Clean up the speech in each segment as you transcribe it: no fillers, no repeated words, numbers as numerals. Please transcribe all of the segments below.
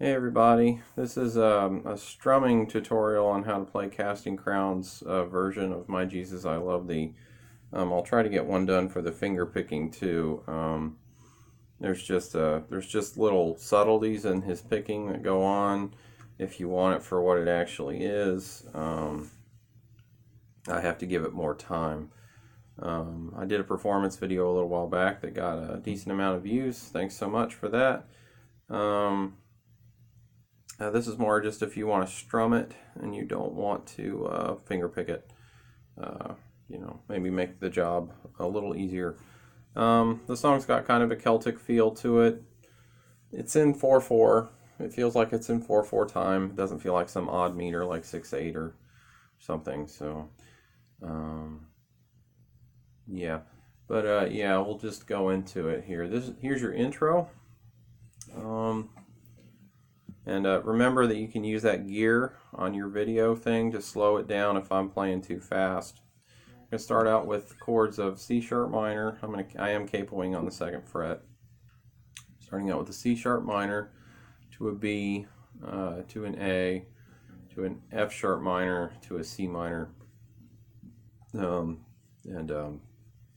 Hey everybody, this is a strumming tutorial on how to play Casting Crowns version of My Jesus I Love Thee. I'll try to get one done for the finger picking too. There's just little subtleties in his picking that go on if you want it for what it actually is. I have to give it more time. I did a performance video a little while back that got a decent amount of views. Thanks so much for that. This is more just if you want to strum it and you don't want to finger pick it. Maybe make the job a little easier. The song's got kind of a Celtic feel to it. It's in 4/4. It feels like it's in 4/4 time. It doesn't feel like some odd meter like 6/8 or something. So, yeah. But yeah, we'll just go into it here. Here's your intro. Remember that you can use that gear on your video thing to slow it down if I'm playing too fast. I'm going to start out with chords of C sharp minor. I am capoing on the 2nd fret. Starting out with a C sharp minor to a B, to an A, to an F sharp minor, to a C minor. So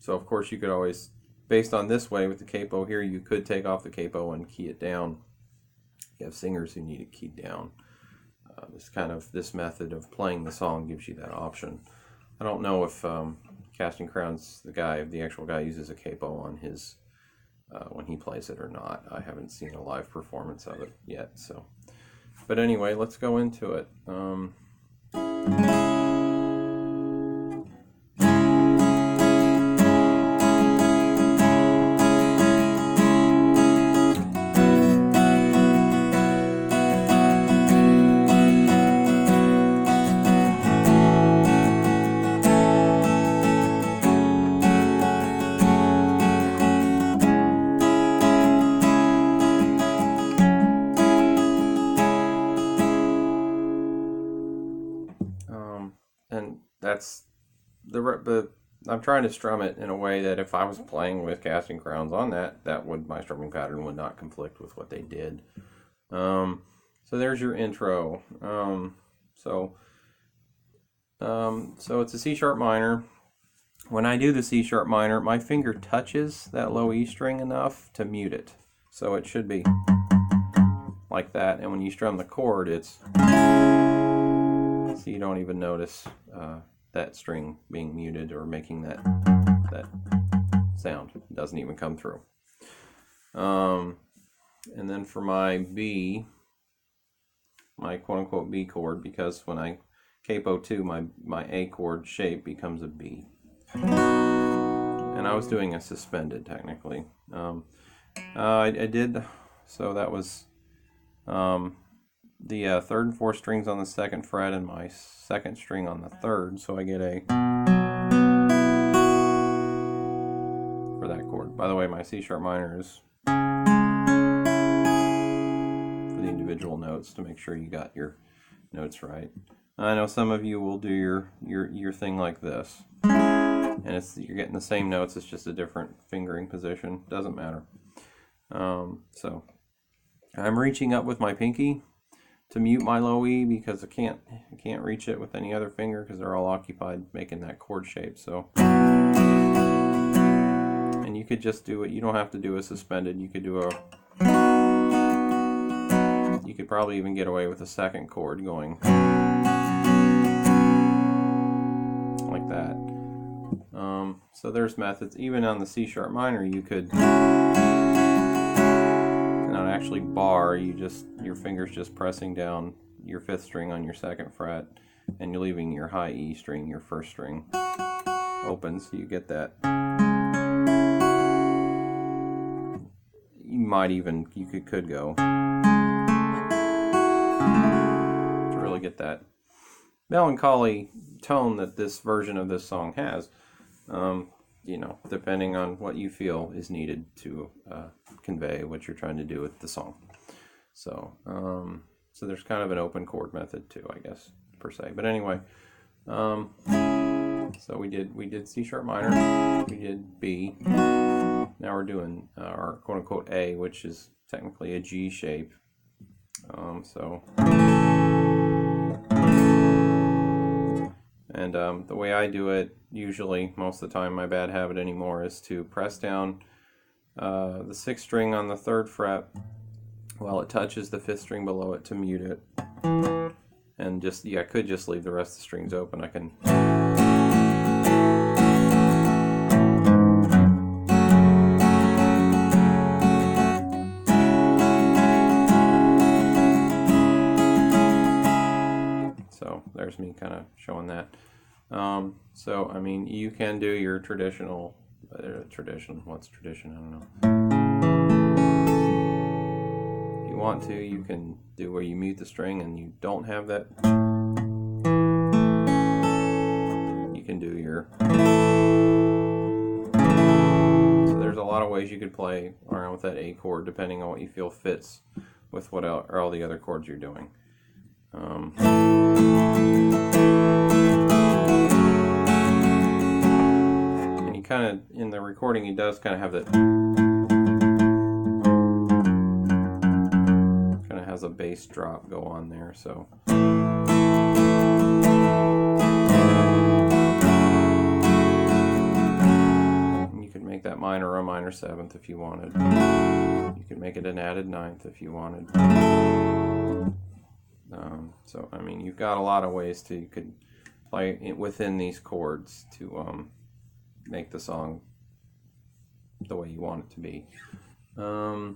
of course you could always, based on this way with the capo here, you could take off the capo and key it down. You have singers who need it keyed down. This method of playing the song gives you that option. I don't know if Casting Crowns, the actual guy uses a capo on his when he plays it or not. I haven't seen a live performance of it yet. So, but anyway, let's go into it. And that's I'm trying to strum it in a way that if I was playing with Casting Crowns on my strumming pattern would not conflict with what they did. So there's your intro. So it's a C sharp minor. When I do the C sharp minor, my finger touches that low E string enough to mute it. So it should be like that. And when you strum the chord, it's... So you don't even notice that string being muted or making that sound. It doesn't even come through. And then for my B, my quote-unquote B chord, because when I capo 2, my A chord shape becomes a B. And I was doing a suspended, technically. I did, so that was... the 3rd and 4th strings on the 2nd fret and my 2nd string on the 3rd, so I get a for that chord. By the way, my C sharp minor is for the individual notes to make sure you got your notes right. I know some of you will do your thing like this, and you're getting the same notes, it's just a different fingering position. Doesn't matter. So I'm reaching up with my pinky to mute my low E because I can't reach it with any other finger because they're all occupied making that chord shape. So, and you could just do it. You don't have to do a suspended. You could do you could probably even get away with a 2nd chord going like that. So there's methods. Even on the C sharp minor, you could not actually bar, your fingers just pressing down your 5th string on your 2nd fret, and you're leaving your high E string, your 1st string, open, so you get that. You could go to really get that melancholy tone that this version of this song has. Depending on what you feel is needed to convey what you're trying to do with the song. So, so there's kind of an open chord method too, I guess, per se. But anyway, so we did C sharp minor, we did B. Now we're doing our quote-unquote A, which is technically a G shape. The way I do it, usually, most of the time, my bad habit anymore, is to press down the 6th string on the 3rd fret while it touches the 5th string below it to mute it. And just, I could just leave the rest of the strings open. I can. So there's me kind of showing that. So I mean, you can do your traditional, what's tradition? I don't know. If you want to, you can do where you mute the string and you don't have that. You can do your. So there's a lot of ways you could play around with that A chord depending on what you feel fits with what are all the other chords you're doing. And he kind of, in the recording, he does kind of have that, kind of has a bass drop go on there, so. You could make that minor a minor 7th if you wanted. You could make it an added 9th if you wanted. So I mean, you've got a lot of ways to, you could play it within these chords to make the song the way you want it to be. But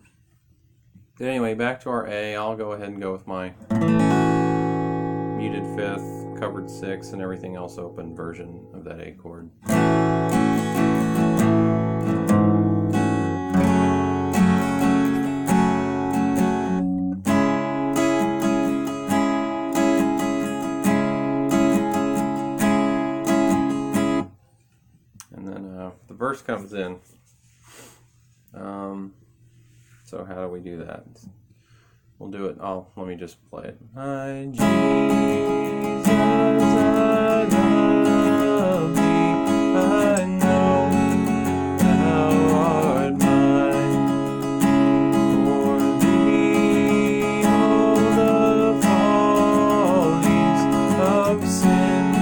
anyway, back to our A. I'll go ahead and go with my muted 5th, covered 6th, and everything else open version of that A chord. The verse comes in. So how do we do that? We'll do it. Let me just play it. My Jesus, I love thee. I know thou art mine. For thee all the follies of sin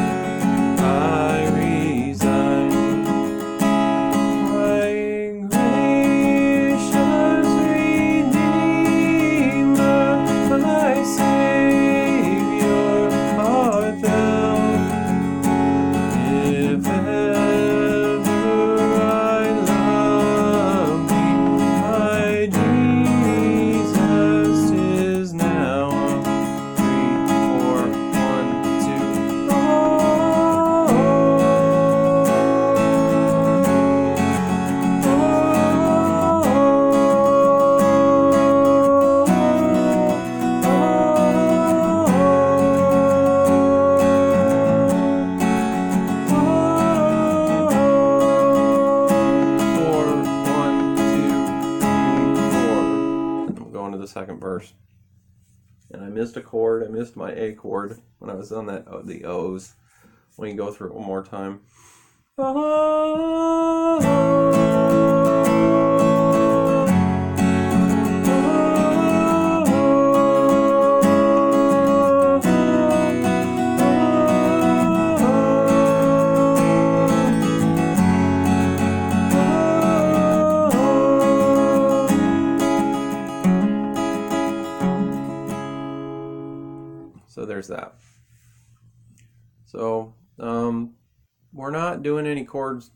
I resign. Second verse, and I missed a chord. I missed my A chord when I was on that the O's. Let me go through it one more time. So there's that. So we're not doing any chords.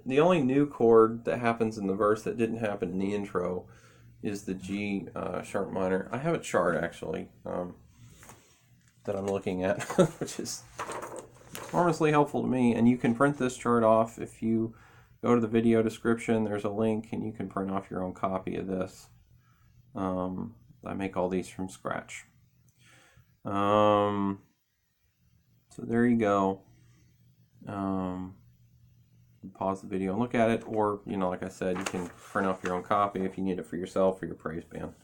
The only new chord that happens in the verse that didn't happen in the intro is the G sharp minor. I have a chart actually that I'm looking at, which is enormously helpful to me. And you can print this chart off if you go to the video description. There's a link, and you can print off your own copy of this. I make all these from scratch. So there you go. Pause the video and look at it, or like I said, you can print off your own copy if you need it for yourself or your praise band.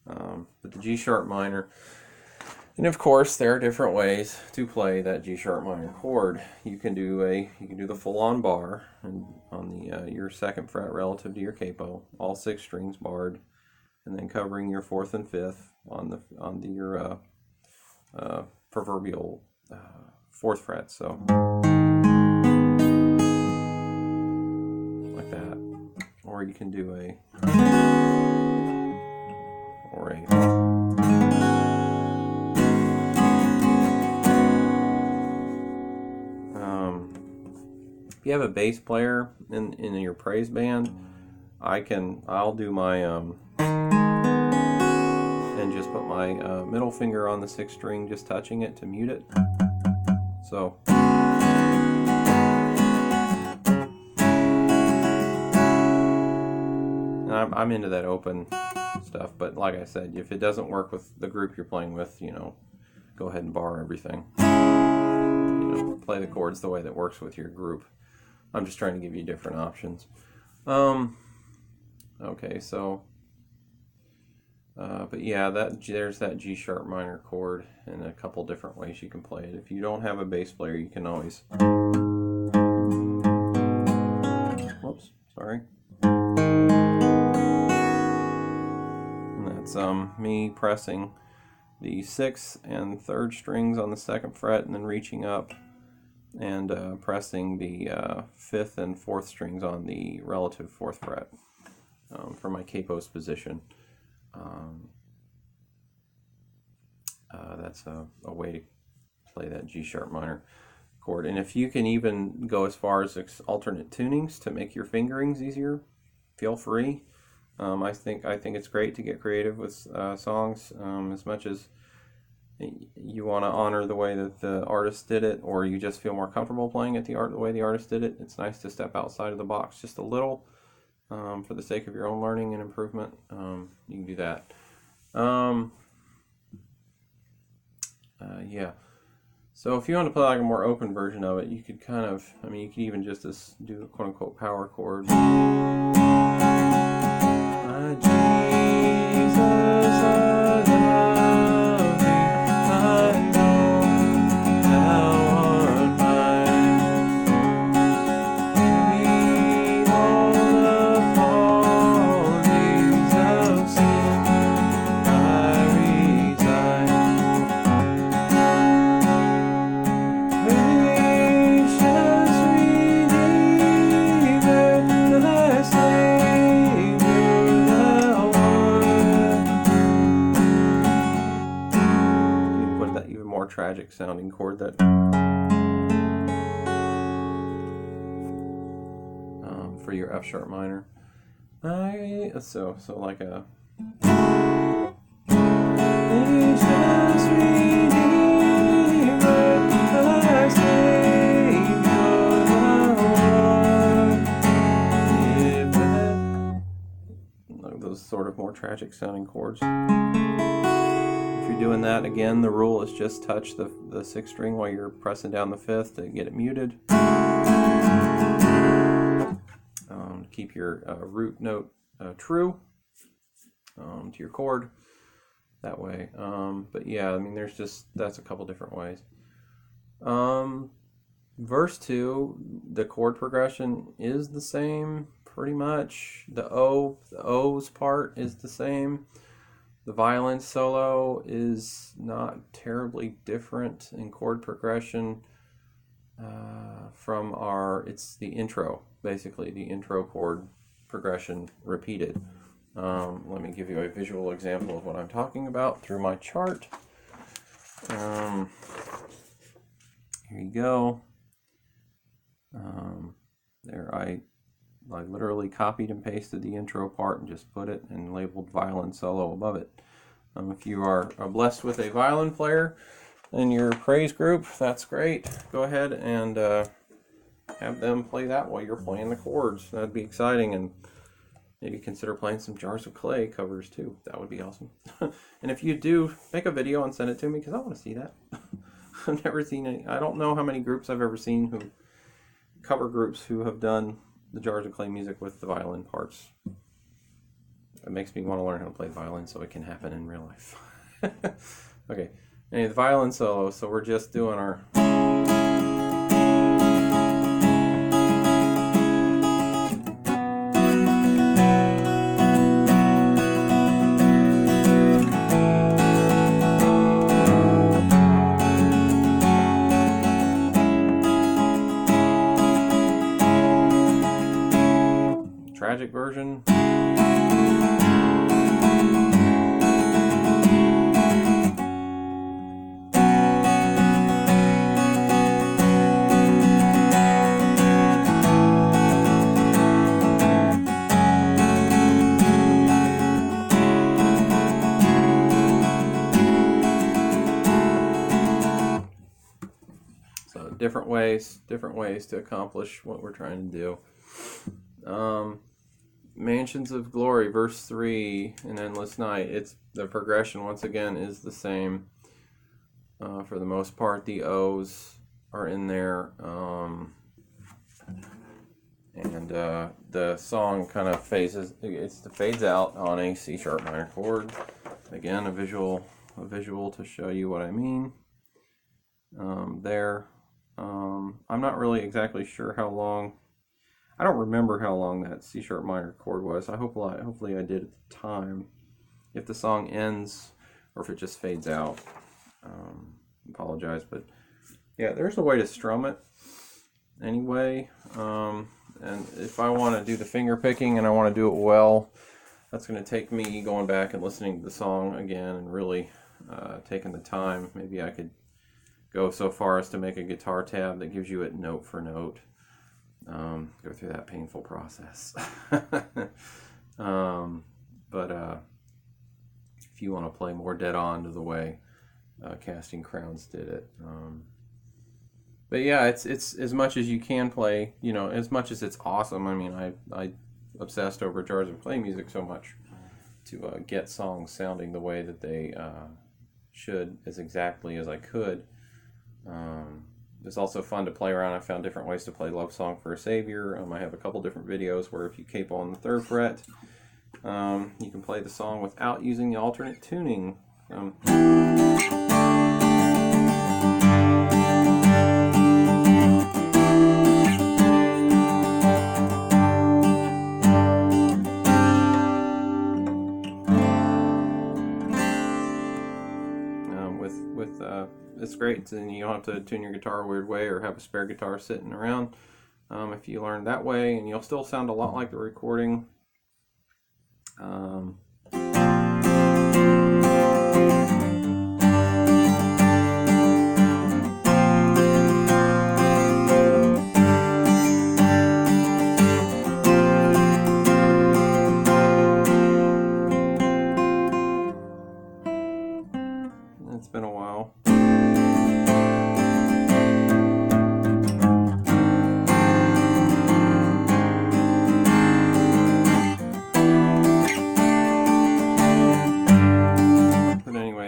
But the G sharp minor, and of course there are different ways to play that G sharp minor chord. You can do the full-on bar and on the your 2nd fret relative to your capo, all 6 strings barred, and then covering your 4th and 5th on your proverbial 4th fret. So like that, or you can do a if you have a bass player in your praise band, I'll do my and just put my middle finger on the 6th string, just touching it to mute it. So and I'm into that open stuff, but like I said, if it doesn't work with the group you're playing with, you know, go ahead and bar everything. You know, play the chords the way that works with your group. I'm just trying to give you different options. Okay, so but yeah, there's that G sharp minor chord, and a couple different ways you can play it. If you don't have a bass player, you can always, whoops, sorry. And that's me pressing the 6th and 3rd strings on the 2nd fret, and then reaching up and pressing the 5th and 4th strings on the relative 4th fret for my capos position. That's a way to play that G sharp minor chord. And if you can even go as far as alternate tunings to make your fingerings easier, feel free. I think it's great to get creative with songs, as much as you want to honor the way that the artist did it, or you just feel more comfortable playing it the way the artist did it. It's nice to step outside of the box just a little, for the sake of your own learning and improvement. You can do that. Yeah. So if you want to play like a more open version of it, you could kind of, you could even just do a quote-unquote power chord. Tragic sounding chord that for your F sharp minor. So like a those sort of more tragic sounding chords. Doing that, again, the rule is just touch the 6th string while you're pressing down the 5th to get it muted. Keep your root note true to your chord that way. But yeah, that's a couple different ways. Verse 2, the chord progression is the same pretty much. The O's part is the same. The violin solo is not terribly different in chord progression from it's the intro, basically the intro chord progression repeated. Let me give you a visual example of what I'm talking about through my chart. Here you go. There I literally copied and pasted the intro part and just put it and labeled violin solo above it. If you are blessed with a violin player in your praise group, that's great. Go ahead and have them play that while you're playing the chords. That'd be exciting, and maybe consider playing some Jars of Clay covers too. That would be awesome. And if you do, make a video and send it to me, because I want to see that. I've never seen any. I don't know how many groups I've ever seen cover groups who have done the Jars of Clay music with the violin parts. It makes me want to learn how to play violin so it can happen in real life. Okay, anyway, the violin solo, so we're just doing our... different ways to accomplish what we're trying to do. Mansions of Glory, verse 3, and Endless Night. It's the progression once again is the same. For the most part, the O's are in there, and the song kind of fades out on a C sharp minor chord. Again, a visual to show you what I mean. There, I'm not really exactly sure how long. I don't remember how long that C sharp minor chord was. Hopefully I did at the time. If the song ends or if it just fades out, apologize. But yeah, there's a way to strum it anyway. And if I want to do the finger picking and I want to do it well, that's going to take me going back and listening to the song again and really taking the time. Maybe I could go so far as to make a guitar tab that gives you it note for note. Go through that painful process. But if you want to play more dead on to the way Casting Crowns did it. But yeah, it's as much as you can play, you know, as much as it's awesome. I mean, I obsessed over Jars of Clay music so much to get songs sounding the way that they should as exactly as I could. It's also fun to play around. I found different ways to play Love Song for a Savior. I have a couple different videos where if you capo on the 3rd fret, you can play the song without using the alternate tuning. It's great, and you don't have to tune your guitar a weird way or have a spare guitar sitting around. If you learn that way, and you'll still sound a lot like the recording. It's been a while.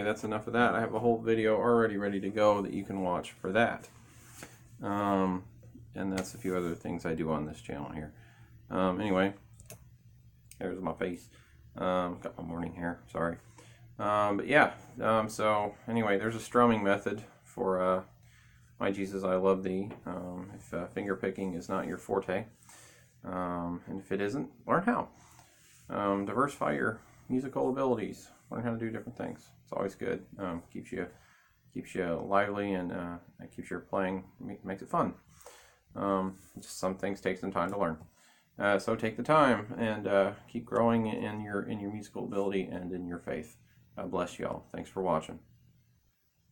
That's enough of that. I have a whole video already ready to go that you can watch for that. And that's a few other things I do on this channel here. Anyway, there's my face. Got my morning hair, sorry. But yeah, so anyway, there's a strumming method for My Jesus I Love Thee. If finger picking is not your forte, and if it isn't, learn how. Diversify your musical abilities. Learn how to do different things. It's always good. Keeps you lively, and it keeps your playing, makes it fun. Just some things take some time to learn. So take the time and keep growing in your musical ability and in your faith. God bless y'all. Thanks for watching.